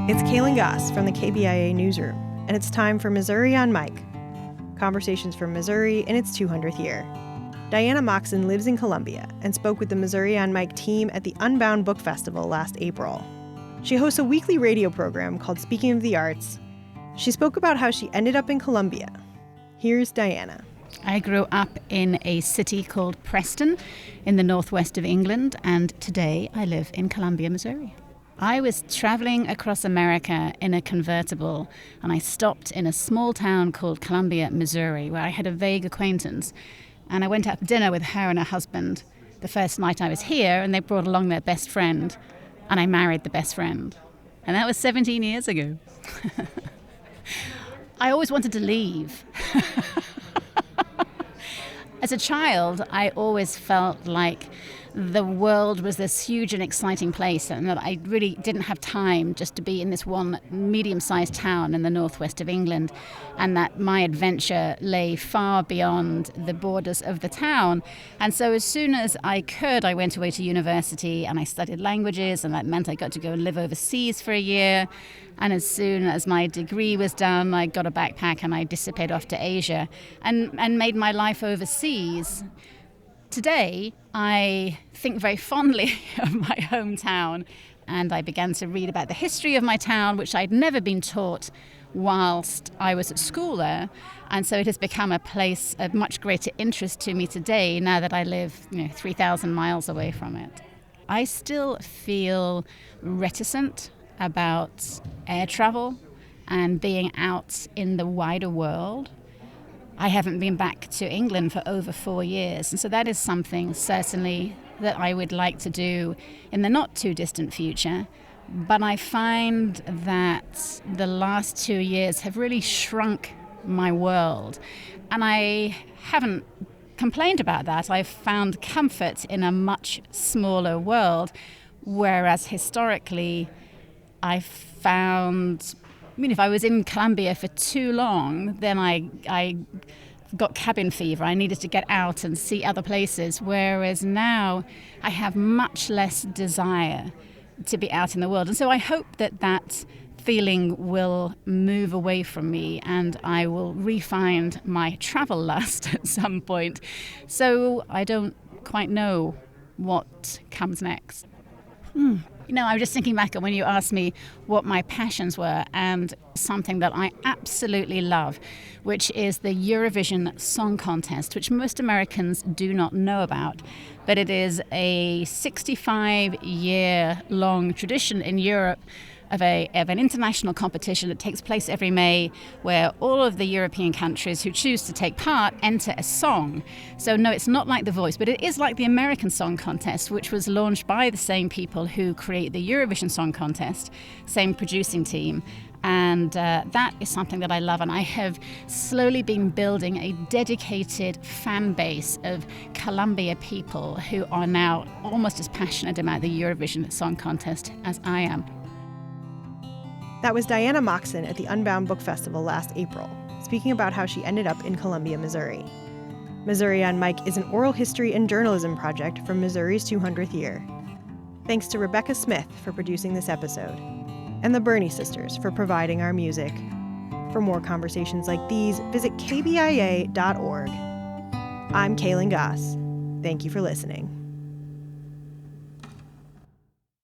It's Kaylin Goss from the KBIA Newsroom, and it's time for Missouri on Mic. Conversations from Missouri in its 200th year. Diana Moxon lives in Columbia and spoke with the Missouri on Mic team at the Unbound Book Festival last April. She hosts a weekly radio program called Speaking of the Arts. She spoke about how she ended up in Columbia. Here's Diana. I grew up in a city called Preston in the northwest of England, and today I live in Columbia, Missouri. I was traveling across America in a convertible, and I stopped in a small town called Columbia, Missouri, where I had a vague acquaintance. And I went out for dinner with her and her husband the first night I was here, and they brought along their best friend, and I married the best friend. And that was 17 years ago. I always wanted to leave. As a child, I always felt like the world was this huge and exciting place, and that I really didn't have time just to be in this one medium-sized town in the northwest of England, and that my adventure lay far beyond the borders of the town. And so as soon as I could, I went away to university and I studied languages, and that meant I got to go and live overseas for a year. And as soon as my degree was done, I got a backpack and I disappeared off to Asia and made my life overseas. Today, I think very fondly of my hometown, and I began to read about the history of my town, which I'd never been taught whilst I was at school there. And so it has become a place of much greater interest to me today, now that I live 3,000 miles away from it. I still feel reticent about air travel and being out in the wider world. I haven't been back to England for over 4 years, and so that is something certainly that I would like to do in the not too distant future. But I find that the last 2 years have really shrunk my world, and I haven't complained about that. I've found comfort in a much smaller world, whereas historically I found, if I was in Columbia for too long, then I got cabin fever. I needed to get out and see other places, whereas now I have much less desire to be out in the world. And so I hope that feeling will move away from me and I will re-find my travel lust at some point. So I don't quite know what comes next. I was just thinking back on when you asked me what my passions were, and something that I absolutely love, which is the Eurovision Song Contest, which most Americans do not know about. But it is a 65-year-long tradition in Europe of an international competition that takes place every May, where all of the European countries who choose to take part enter a song. So no, it's not like The Voice, but it is like the American Song Contest, which was launched by the same people who create the Eurovision Song Contest, same producing team. And that is something that I love, and I have slowly been building a dedicated fan base of Columbia people who are now almost as passionate about the Eurovision Song Contest as I am. That was Diana Moxon at the Unbound Book Festival last April, speaking about how she ended up in Columbia, Missouri. Missouri on Mic is an oral history and journalism project from Missouri's 200th year. Thanks to Rebecca Smith for producing this episode, and the Burney Sisters for providing our music. For more conversations like these, visit kbia.org. I'm Kaylin Goss. Thank you for listening.